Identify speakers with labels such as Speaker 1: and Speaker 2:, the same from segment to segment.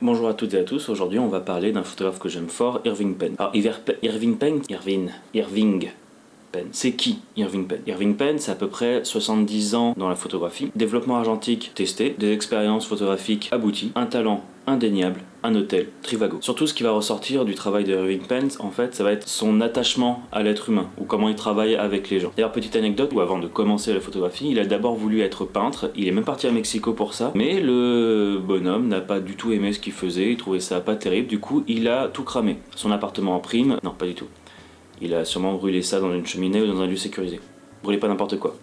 Speaker 1: Bonjour à toutes et à tous, aujourd'hui on va parler d'un photographe que j'aime fort, Irving Penn. Alors Irving Penn. C'est qui Irving Penn? Irving Penn, c'est à peu près 70 ans dans la photographie, développement argentique testé, des expériences photographiques abouties, un talent indéniable, un hôtel, Trivago. Surtout ce qui va ressortir du travail de Irving Penn, en fait, ça va être son attachement à l'être humain, ou comment il travaille avec les gens. D'ailleurs, petite anecdote, où avant de commencer la photographie, il a d'abord voulu être peintre, il est même parti à Mexico pour ça, mais le bonhomme n'a pas du tout aimé ce qu'il faisait, il trouvait ça pas terrible, du coup il a tout cramé. Son appartement en prime, non pas du tout. Il a sûrement brûlé ça dans une cheminée ou dans un lieu sécurisé. Brûlez pas n'importe quoi,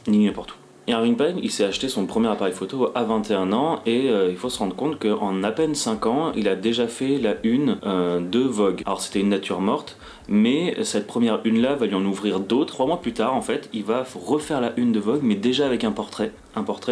Speaker 1: ni n'importe où. Irving Penn, il s'est acheté son premier appareil photo à 21 ans et il faut se rendre compte qu'en à peine 5 ans, il a déjà fait la une de Vogue. Alors c'était une nature morte, mais cette première une-là va lui en ouvrir d'autres. 3 mois plus tard, en fait, il va refaire la une de Vogue, mais déjà avec un portrait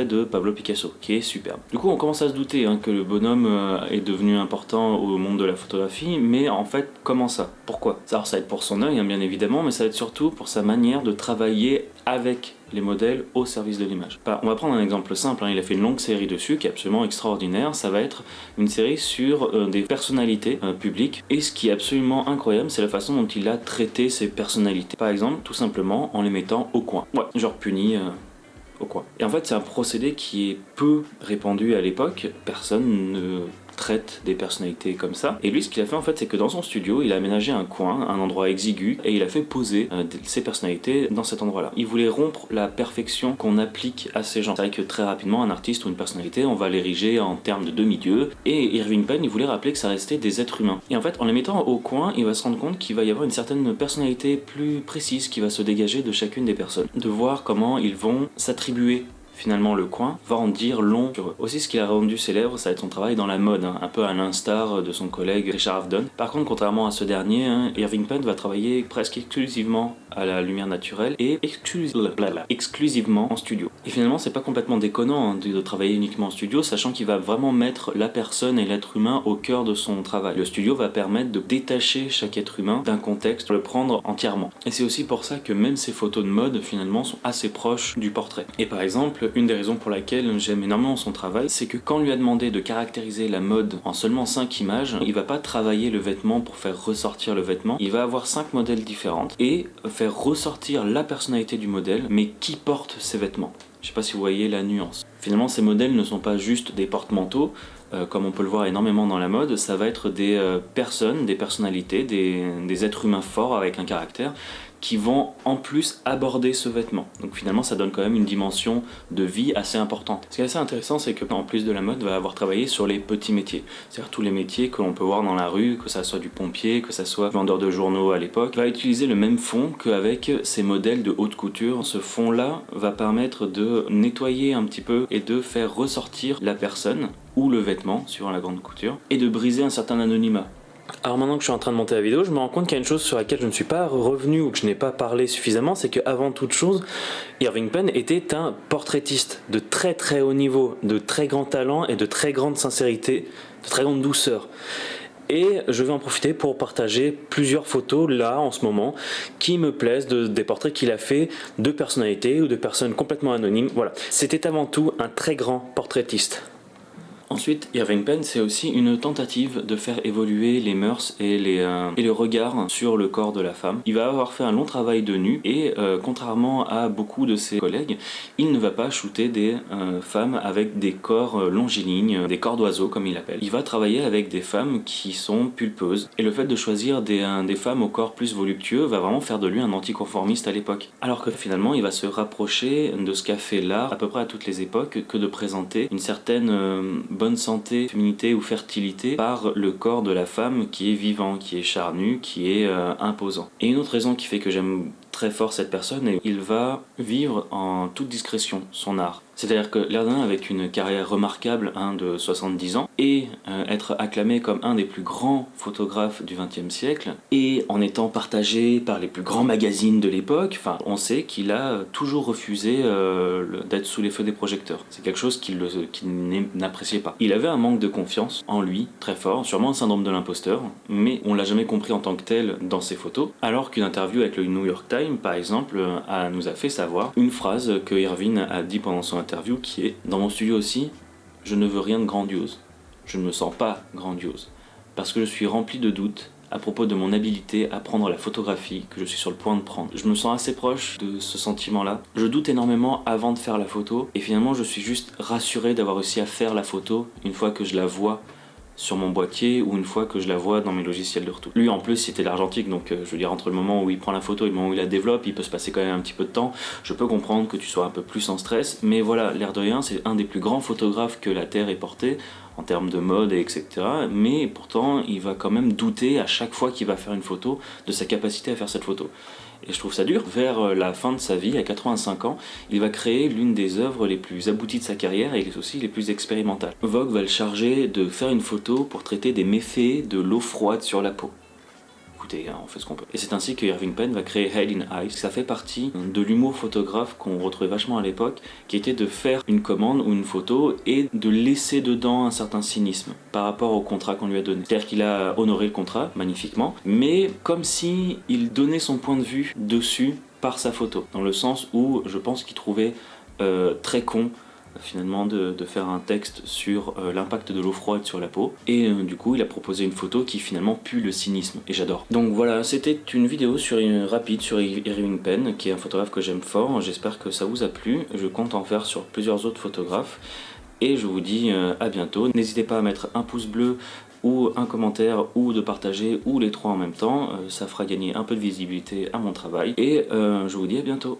Speaker 1: de Pablo Picasso, qui est superbe. Du coup, on commence à se douter que le bonhomme est devenu important au monde de la photographie, mais en fait, comment ça? Pourquoi? Alors ça va être pour son œil, bien évidemment, mais ça va être surtout pour sa manière de travailler avec les modèles au service de l'image. On va prendre un exemple simple, il a fait une longue série dessus qui est absolument extraordinaire, ça va être une série sur des personnalités publiques, et ce qui est absolument incroyable, c'est la façon dont il a traité ces personnalités. Par exemple, tout simplement en les mettant au coin. Ouais, genre puni au coin. Et en fait, c'est un procédé qui est peu répandu à l'époque, personne ne traite des personnalités comme ça. Et lui, ce qu'il a fait en fait, c'est que dans son studio, il a aménagé un coin, un endroit exigu, et il a fait poser ses personnalités dans cet endroit-là. Il voulait rompre la perfection qu'on applique à ces gens. C'est vrai que très rapidement, un artiste ou une personnalité, on va l'ériger en termes de demi-dieu, et Irving Penn, il voulait rappeler que ça restait des êtres humains. Et en fait, en les mettant au coin, il va se rendre compte qu'il va y avoir une certaine personnalité plus précise qui va se dégager de chacune des personnes. De voir comment ils vont s'attribuer finalement le coin, va en dire long sur eux. Aussi, ce qui a rendu célèbre, ça va être son travail dans la mode, un peu à l'instar de son collègue Richard Avedon. Par contre, contrairement à ce dernier, Irving Penn va travailler presque exclusivement à la lumière naturelle et exclusivement en studio. Et finalement, c'est pas complètement déconnant de travailler uniquement en studio, sachant qu'il va vraiment mettre la personne et l'être humain au cœur de son travail. Le studio va permettre de détacher chaque être humain d'un contexte, le prendre entièrement. Et c'est aussi pour ça que même ces photos de mode, finalement, sont assez proches du portrait. Et par exemple, une des raisons pour laquelle j'aime énormément son travail, c'est que quand on lui a demandé de caractériser la mode en seulement 5 images, il va pas travailler le vêtement pour faire ressortir le vêtement, il va avoir 5 modèles différents et faire ressortir la personnalité du modèle, mais qui porte ces vêtements. Je sais pas si vous voyez la nuance. Finalement, ces modèles ne sont pas juste des porte-manteaux, comme on peut le voir énormément dans la mode, ça va être des personnes, des personnalités, des êtres humains forts avec un caractère, qui vont en plus aborder ce vêtement. Donc finalement ça donne quand même une dimension de vie assez importante. Ce qui est assez intéressant, c'est que en plus de la mode, va avoir travaillé sur les petits métiers. C'est-à-dire tous les métiers que l'on peut voir dans la rue, que ça soit du pompier, que ça soit vendeur de journaux à l'époque, va utiliser le même fond qu'avec ces modèles de haute couture. Ce fond-là va permettre de nettoyer un petit peu et de faire ressortir la personne ou le vêtement, suivant la grande couture, et de briser un certain anonymat. Alors maintenant que je suis en train de monter la vidéo, je me rends compte qu'il y a une chose sur laquelle je ne suis pas revenu ou que je n'ai pas parlé suffisamment, c'est qu'avant toute chose, Irving Penn était un portraitiste de très très haut niveau, de très grand talent et de très grande sincérité, de très grande douceur. Et je vais en profiter pour partager plusieurs photos là en ce moment qui me plaisent, des portraits qu'il a fait de personnalités ou de personnes complètement anonymes. Voilà, c'était avant tout un très grand portraitiste. Ensuite, Irving Penn, c'est aussi une tentative de faire évoluer les mœurs et le regard sur le corps de la femme. Il va avoir fait un long travail de nu et contrairement à beaucoup de ses collègues, il ne va pas shooter des femmes avec des corps longilignes, des corps d'oiseaux comme il l'appelle. Il va travailler avec des femmes qui sont pulpeuses et le fait de choisir des femmes au corps plus voluptueux va vraiment faire de lui un anticonformiste à l'époque. Alors que finalement, il va se rapprocher de ce qu'a fait l'art à peu près à toutes les époques que de présenter une certaine bonne santé, féminité ou fertilité par le corps de la femme qui est vivant, qui est charnu, qui est imposant. Et une autre raison qui fait que j'aime très fort cette personne, et il va vivre en toute discrétion son art. C'est-à-dire que l'air d'un avec une carrière remarquable de 70 ans et être acclamé comme un des plus grands photographes du XXe siècle et en étant partagé par les plus grands magazines de l'époque, on sait qu'il a toujours refusé d'être sous les feux des projecteurs. C'est quelque chose qu'il n'appréciait pas. Il avait un manque de confiance en lui très fort, sûrement un syndrome de l'imposteur, mais on l'a jamais compris en tant que tel dans ses photos, alors qu'une interview avec le New York Times par exemple nous a fait savoir une phrase que Irving a dit pendant son interview qui est « Dans mon studio aussi, je ne veux rien de grandiose. je ne me sens pas grandiose, parce que je suis rempli de doutes à propos de mon habilité à prendre la photographie que je suis sur le point de prendre. Je me sens assez proche de ce sentiment-là. Je doute énormément avant de faire la photo, et finalement je suis juste rassuré d'avoir réussi à faire la photo une fois que je la vois sur mon boîtier ou une fois que je la vois dans mes logiciels de retouche. Lui en plus c'était l'argentique, donc je veux dire entre le moment où il prend la photo et le moment où il la développe, il peut se passer quand même un petit peu de temps. Je peux comprendre que tu sois un peu plus en stress, mais voilà, l'air de rien, c'est un des plus grands photographes que la Terre ait porté en termes de mode et etc. Mais pourtant il va quand même douter à chaque fois qu'il va faire une photo de sa capacité à faire cette photo. Et je trouve ça dur. Vers la fin de sa vie, à 85 ans, il va créer l'une des œuvres les plus abouties de sa carrière et aussi les plus expérimentales. Vogue va le charger de faire une photo pour traiter des méfaits de l'eau froide sur la peau. Écoutez, on fait ce qu'on peut. Et c'est ainsi que Irving Penn va créer Hell in Ice. Ça fait partie de l'humour photographe qu'on retrouvait vachement à l'époque, qui était de faire une commande ou une photo et de laisser dedans un certain cynisme par rapport au contrat qu'on lui a donné. C'est-à-dire qu'il a honoré le contrat magnifiquement, mais comme si il donnait son point de vue dessus par sa photo, dans le sens où je pense qu'il trouvait très con finalement de faire un texte sur l'impact de l'eau froide sur la peau, et du coup il a proposé une photo qui finalement pue le cynisme, et j'adore. Donc voilà, c'était une vidéo rapide sur Irving Penn, qui est un photographe que j'aime fort. J'espère que ça vous a plu, je compte en faire sur plusieurs autres photographes, et je vous dis à bientôt. N'hésitez pas à mettre un pouce bleu ou un commentaire, ou de partager, ou les trois en même temps, ça fera gagner un peu de visibilité à mon travail, et je vous dis à bientôt.